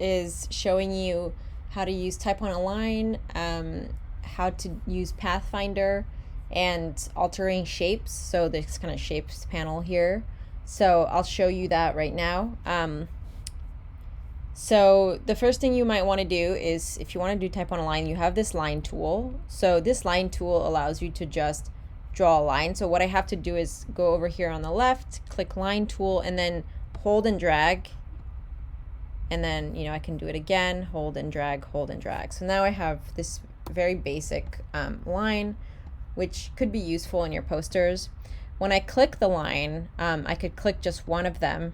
is showing you how to use type on a line, how to use Pathfinder, and altering shapes. So this kind of shapes panel here. So I'll show you that right now. So the first thing you might want to do is, if you want to do type on a line, you have this line tool. So this line tool allows you to just draw a line. So what I have to do is go over here on the left, click line tool, and then hold and drag. And then, I can do it again, hold and drag, hold and drag. So now I have this very basic line, which could be useful in your posters. When I click the line, I could click just one of them.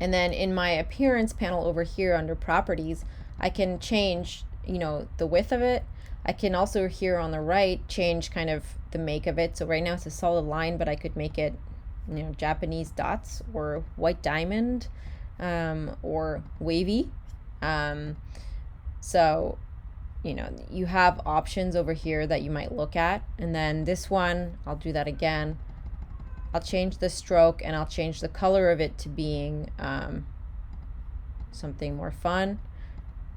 And then in my appearance panel over here under properties, I can change, the width of it. I can also here on the right change kind of the make of it. So right now it's a solid line, but I could make it, Japanese dots or white diamond, or wavy. So, you have options over here that you might look at. And then this one, I'll do that again. I'll change the stroke and I'll change the color of it to being something more fun.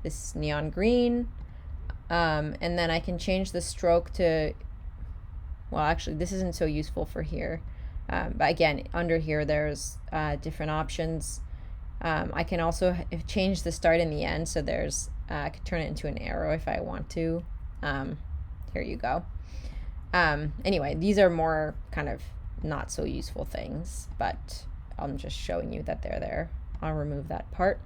This neon green. And then I can change the stroke to, well, actually this isn't so useful for here. But again, under here there's different options. I can also change the start and the end. So there's, I could turn it into an arrow if I want to. Here you go. Anyway, these are more kind of not so useful things, but I'm just showing you that they're there. I'll remove that part.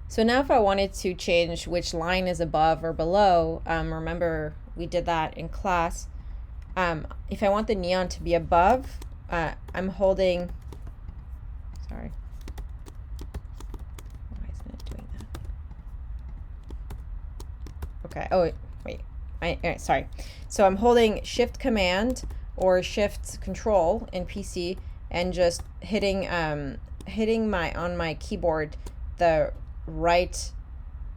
So now if I wanted to change which line is above or below, remember we did that in class. If I want the neon to be above, I'm holding, sorry. Why isn't it doing that? Okay, oh, wait, all right, sorry. So I'm holding Shift Command or Shift Control in PC and just hitting on my keyboard the right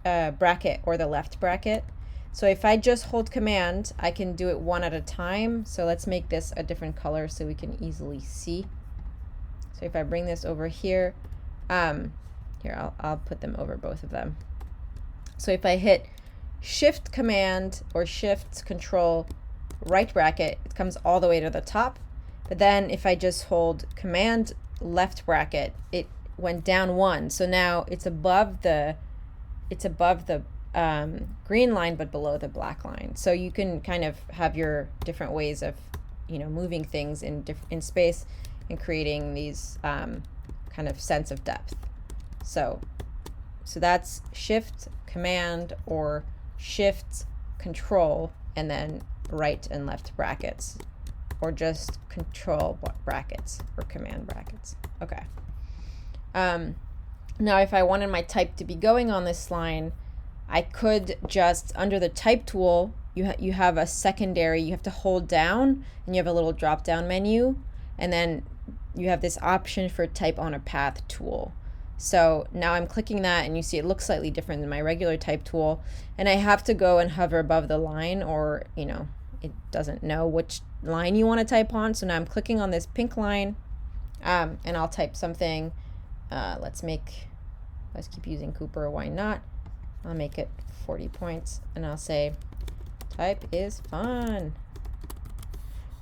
bracket or the left bracket. So if I just hold Command, I can do it one at a time. So let's make this a different color so we can easily see. So if I bring this over here, here I'll put them over both of them. So if I hit Shift Command or Shift Control right bracket, it comes all the way to the top. But then if I just hold Command left bracket, it went down one. So now it's above the green line but below the black line. So you can kind of have your different ways of moving things in space and creating these kind of sense of depth. So that's Shift Command or Shift Control and then right and left brackets, or just Control brackets or Command brackets. Okay. Now if I wanted my type to be going on this line, I could just, under the type tool, you have a secondary, you have to hold down and you have a little drop down menu, and then you have this option for type on a path tool. So now I'm clicking that and you see it looks slightly different than my regular type tool, and I have to go and hover above the line, or it doesn't know which line you want to type on. So now I'm clicking on this pink line, and I'll type something. Let's keep using Cooper, why not? I'll make it 40 points and I'll say type is fun.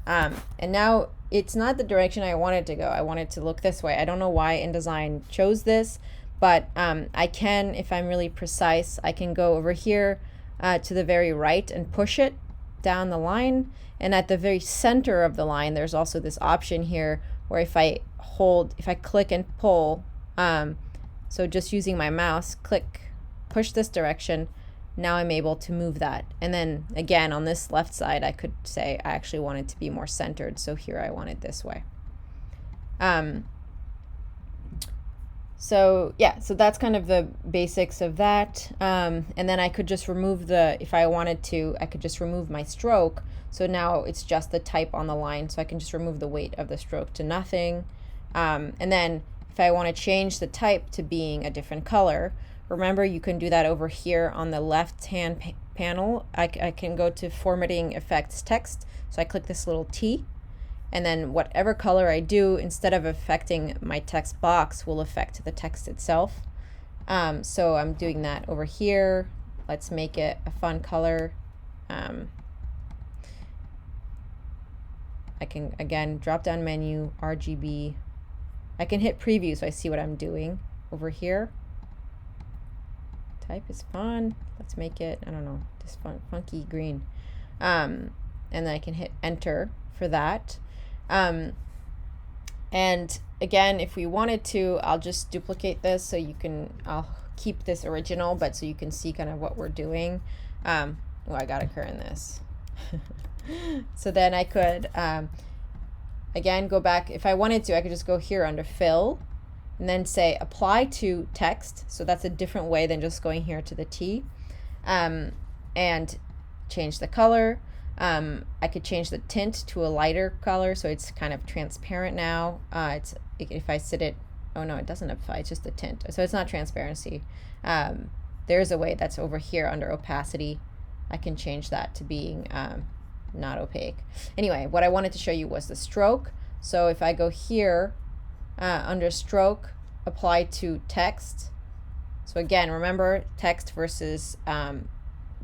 And now it's not the direction I wanted to go. I want it to look this way. I don't know why InDesign chose this, but I can, if I'm really precise, I can go over here to the very right and push it down the line. And at the very center of the line, there's also this option here where if I click and pull, so just using my mouse, push this direction, now I'm able to move that. And then again, on this left side, I could say I actually want it to be more centered. So here I want it this way. So yeah, so that's kind of the basics of that. And then I could just remove if I wanted to, I could just remove my stroke. So now it's just the type on the line. So I can just remove the weight of the stroke to nothing. And then if I want to change the type to being a different color, remember you can do that over here on the left hand panel. I can go to formatting effects text. So I click this little T, and then whatever color I do, instead of affecting my text box, will affect the text itself. So I'm doing that over here. Let's make it a fun color. I can, again, drop down menu, RGB. I can hit preview so I see what I'm doing over here. Type is fun. Let's make it, I don't know, this funky green. And then I can hit enter for that. And again, if we wanted to, I'll just duplicate this so you can, I'll keep this original, but so you can see kind of what we're doing. Oh, I got a cur in this. So then I could, again, go back. If I wanted to, I could just go here under fill and then say apply to text. So that's a different way than just going here to the T, and change the color. I could change the tint to a lighter color, so it's kind of transparent now. If I set it, oh no, it doesn't apply, it's just the tint. So it's not transparency. There's a way that's over here under opacity. I can change that to being not opaque. Anyway, what I wanted to show you was the stroke. So if I go here under stroke, apply to text. So again, remember text versus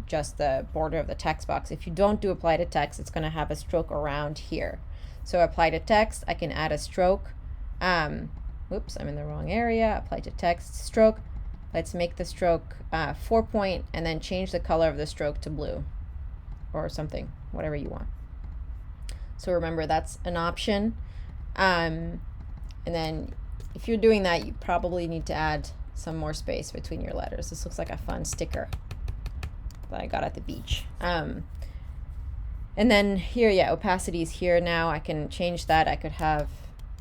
just the border of the text box. If you don't do apply to text, it's going to have a stroke around here. So apply to text, I can add a stroke. Oops, I'm in the wrong area. Apply to text, stroke. Let's make the stroke 4 point and then change the color of the stroke to blue or something, whatever you want. So remember, that's an option. And then if you're doing that, you probably need to add some more space between your letters. This looks like a fun sticker that I got at the beach. And then here, yeah, opacity is here now. I can change that. I could have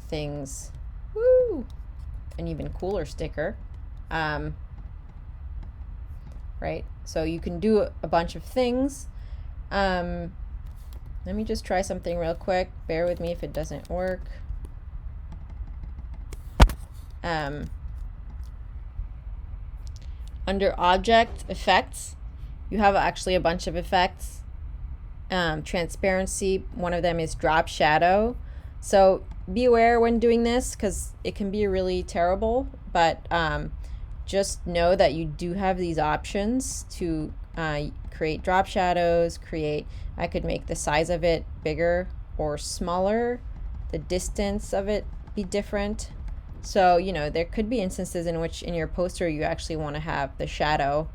things, woo, an even cooler sticker. Right, so you can do a bunch of things. Let me just try something real quick. Bear with me if it doesn't work. Under object effects, you have actually a bunch of effects. Transparency, one of them is drop shadow. So be aware when doing this because it can be really terrible, but just know that you do have these options to create drop shadows, I could make the size of it bigger or smaller, the distance of it be different. So, you know, there could be instances in which in your poster you actually want to have the shadow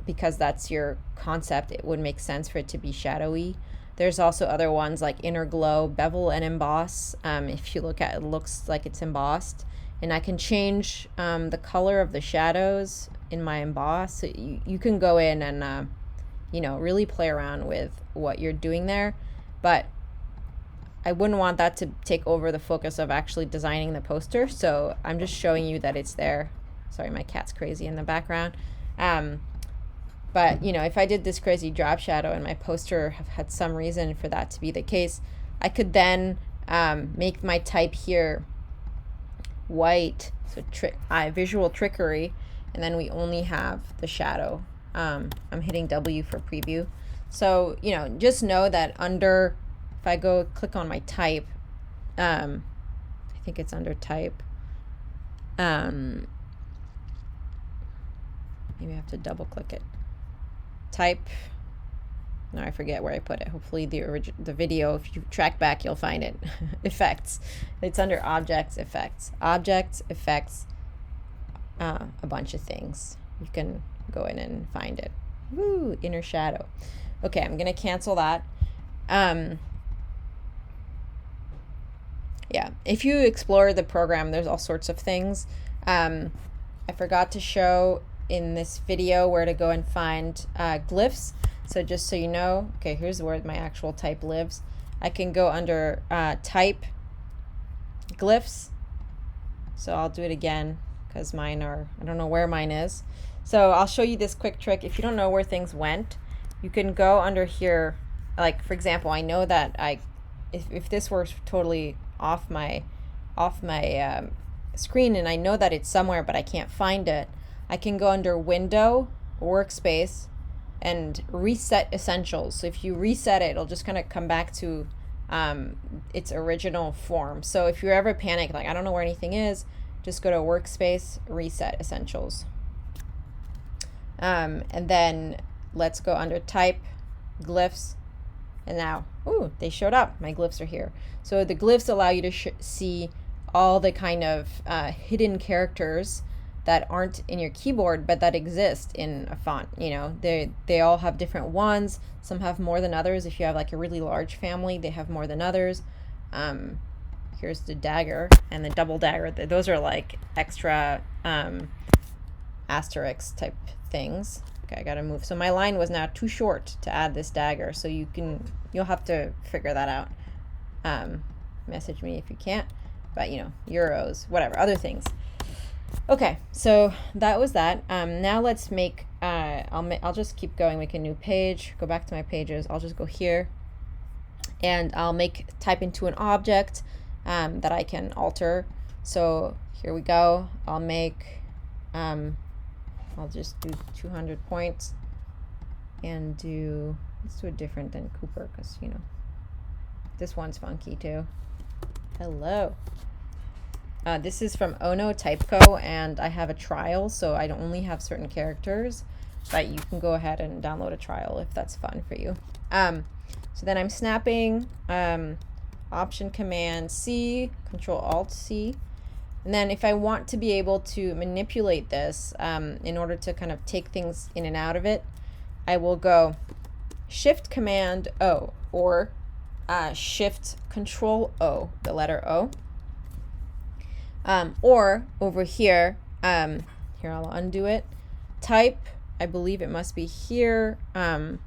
because that's your concept. It would make sense for it to be shadowy. There's also other ones like inner glow, bevel, and emboss. If you look at it, it looks like it's embossed. And I can change the color of the shadows in my emboss. So you can go in and, you know, really play around with what you're doing there. But I wouldn't want that to take over the focus of actually designing the poster. So I'm just showing you that it's there. Sorry, my cat's crazy in the background. But, you know, if I did this crazy drop shadow and my poster had some reason for that to be the case, I could then make my type here white, so visual trickery, and then we only have the shadow. I'm hitting W for preview. So, you know, just know that under, if I go click on my type, I think it's under type. Maybe I have to double click it. Type. No, I forget where I put it. Hopefully the video, if you track back, you'll find it. Effects. It's under objects, effects. Objects, effects, a bunch of things. You can go in and find it. Woo, inner shadow. Okay, I'm going to cancel that. Yeah, if you explore the program, there's all sorts of things. I forgot to show in this video where to go and find glyphs. So just so you know, okay, here's where my actual type lives. I can go under type, glyphs. So I'll do it again because mine are, I don't know where mine is. So I'll show you this quick trick. If you don't know where things went, you can go under here. Like, for example, I know that if this were totally off my screen and I know that it's somewhere but I can't find it, I can go under Window, Workspace, and Reset Essentials. So if you reset it, it'll just kind of come back to its original form. So if you're ever panicked, like I don't know where anything is, just go to Workspace, Reset Essentials. And then let's go under Type, Glyphs, and now, ooh, they showed up. My glyphs are here. So the glyphs allow you to see all the kind of hidden characters that aren't in your keyboard, but that exist in a font. You know, they all have different ones. Some have more than others. If you have like a really large family, they have more than others. Here's the dagger and the double dagger. Those are like extra asterisk type things. Okay, I gotta move. So my line was now too short to add this dagger. So you'll have to figure that out. Message me if you can't. But you know, euros, whatever, other things. Okay, so that was that. Now let's make, I'll just keep going, make a new page, go back to my pages. I'll just go here and I'll type into an object that I can alter. So here we go. I'll make, I'll just do 200 points and let's do it different than Cooper because, you know, this one's funky too. Hello. This is from Ono Typeco, and I have a trial, so I don't only have certain characters, but you can go ahead and download a trial if that's fun for you. So then I'm snapping, Option Command C, Control Alt C, and then if I want to be able to manipulate this in order to kind of take things in and out of it, I will go Shift Command O or Shift Control O, the letter O. Or over here, here I'll undo it, type, I believe it must be here, let's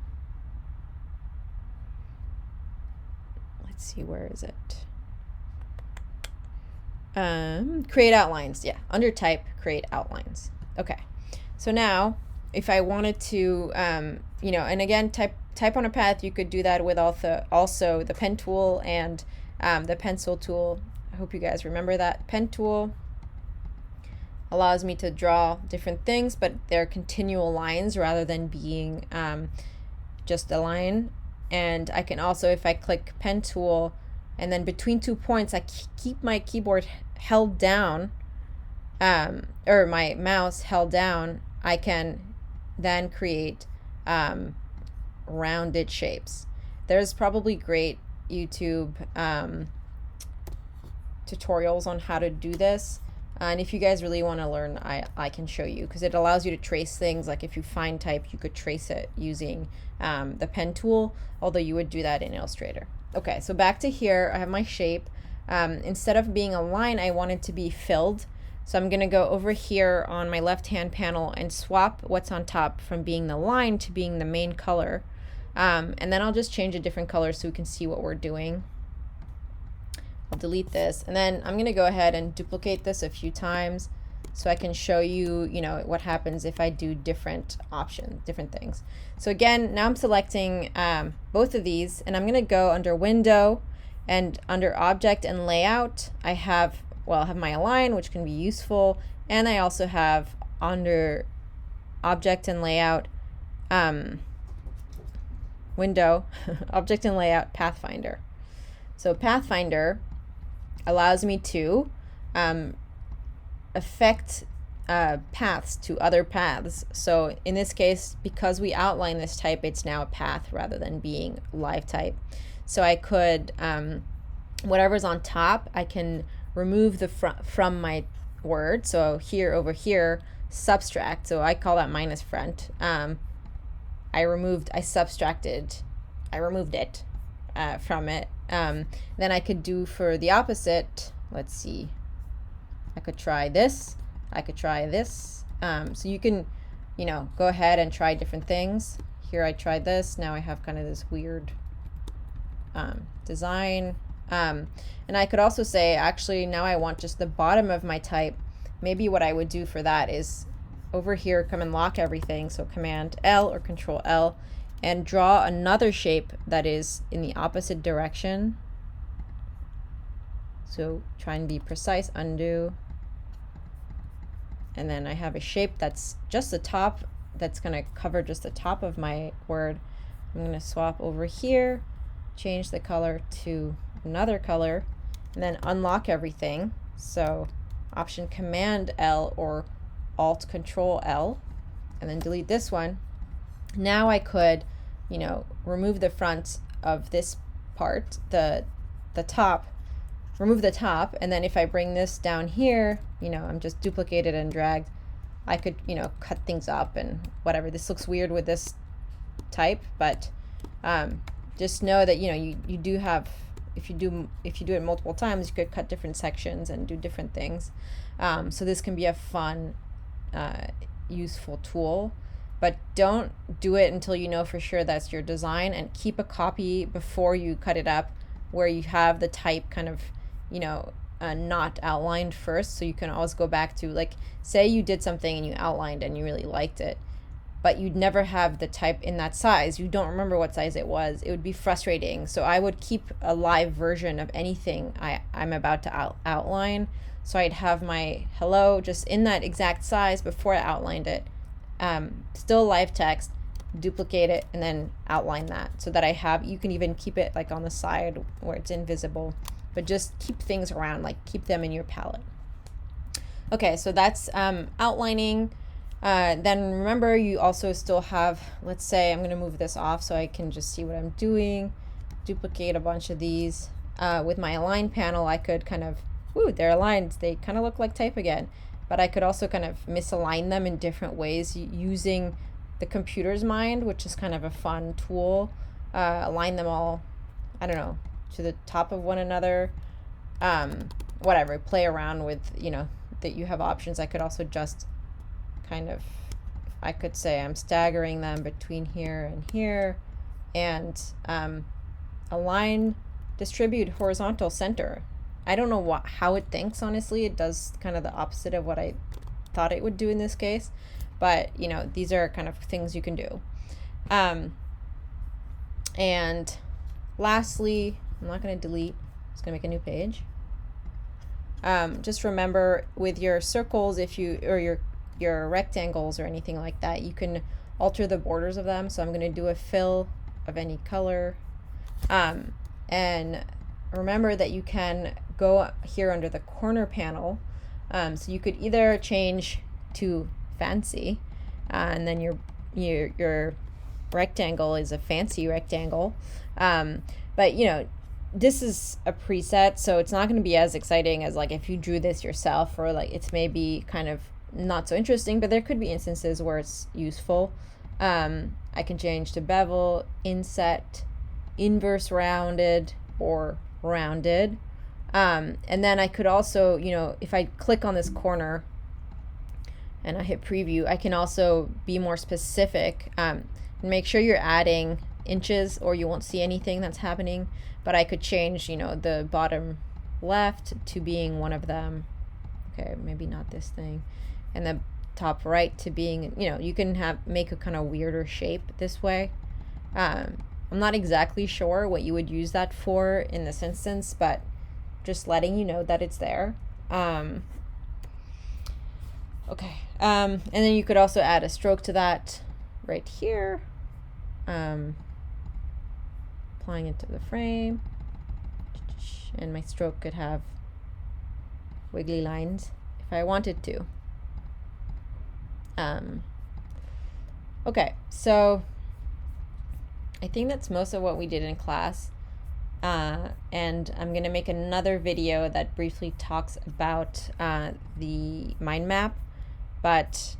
see, where is it? Create outlines, yeah, under type, create outlines. Okay, so now if I wanted to, you know, and again, type on a path, you could do that with also the pen tool and the pencil tool. I hope you guys remember that. Pen tool allows me to draw different things, but they're continual lines rather than being just a line. And I can also, if I click pen tool and then between 2 points, I keep my keyboard held down, or my mouse held down, I can then create rounded shapes. There's probably great YouTube tutorials on how to do this, and if you guys really want to learn, I can show you, because it allows you to trace things. Like if you find type, you could trace it using the pen tool, although you would do that in Illustrator. Okay, so back to here, I have my shape. Instead of being a line, I want it to be filled, so I'm gonna go over here on my left hand panel and swap what's on top from being the line to being the main color, and then I'll just change a different color so we can see what we're doing. I'll delete this, and then I'm gonna go ahead and duplicate this a few times so I can show you, you know, what happens if I do different options, different things. So again, now I'm selecting both of these, and I'm gonna go under Window, and under Object and Layout, I have my Align, which can be useful, and I also have under Object and Layout, Window, Object and Layout, Pathfinder. So Pathfinder allows me to affect paths to other paths. So in this case, because we outline this type, it's now a path rather than being live type. So I could, whatever's on top, I can remove the from my word. So here, over here, subtract. So I call that minus front. I removed it from it. Then I could do for the opposite, let's see, I could try this, I could try this. So you can, you know, go ahead and try different things. Here I tried this, now I have kind of this weird design. And I could also say, actually, now I want just the bottom of my type. Maybe what I would do for that is over here, come and lock everything. So Command L or Control L, and draw another shape that is in the opposite direction. So try and be precise, undo. And then I have a shape that's just the top, that's gonna cover just the top of my word. I'm gonna swap over here, change the color to another color, and then unlock everything. So Option Command L or Alt Control L, and then delete this one. Now I could, you know, remove the front of this part, the top, remove the top, and then if I bring this down here, you know, I'm just duplicated and dragged, I could, you know, cut things up and whatever. This looks weird with this type, but just know that, you know, you do have, if you do it multiple times, you could cut different sections and do different things. So this can be a fun, useful tool, but don't do it until you know for sure that's your design, and keep a copy before you cut it up where you have the type kind of, you know, not outlined first, so you can always go back to, like, say you did something and you outlined and you really liked it, but you'd never have the type in that size. You don't remember what size it was. It would be frustrating. So I would keep a live version of anything I'm about to outline. So I'd have my hello just in that exact size before I outlined it. Still live text, duplicate it, and then outline that so that I have, you can even keep it like on the side where it's invisible, but just keep things around, like keep them in your palette. Okay, so that's outlining. Then remember, you also still have, let's say I'm going to move this off so I can just see what I'm doing, duplicate a bunch of these. With my align panel, I could kind of, ooh, they're aligned, they kind of look like type again, but I could also kind of misalign them in different ways using the computer's mind, which is kind of a fun tool. Align them all, I don't know, to the top of one another, whatever, play around with, you know, that you have options. I could also just kind of, I could say I'm staggering them between here and here, and align, distribute, horizontal, center. I don't know how it thinks, honestly. It does kind of the opposite of what I thought it would do in this case, but you know, these are kind of things you can do. And lastly, I'm not going to delete, I'm just going to make a new page. Just remember with your circles, if you, or your rectangles or anything like that, you can alter the borders of them. So I'm going to do a fill of any color. And remember that you can go here under the corner panel. So you could either change to fancy, and then your rectangle is a fancy rectangle. But you know, this is a preset, so it's not going to be as exciting as like if you drew this yourself, or like it's maybe kind of not so interesting, but there could be instances where it's useful. I can change to bevel, inset, inverse rounded, or rounded. And then I could also, you know, if I click on this corner and I hit preview, I can also be more specific. Make sure you're adding inches or you won't see anything that's happening, but I could change, you know, the bottom left to being one of them. Okay, maybe not this thing. And the top right to being, you know, you can make a kind of weirder shape this way. I'm not exactly sure what you would use that for in this instance, but just letting you know that it's there. Okay, and then you could also add a stroke to that right here. Applying it to the frame, and my stroke could have wiggly lines if I wanted to. Okay, so I think that's most of what we did in class, and I'm going to make another video that briefly talks about the mind map, but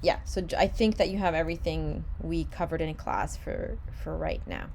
yeah, so I think that you have everything we covered in class for right now.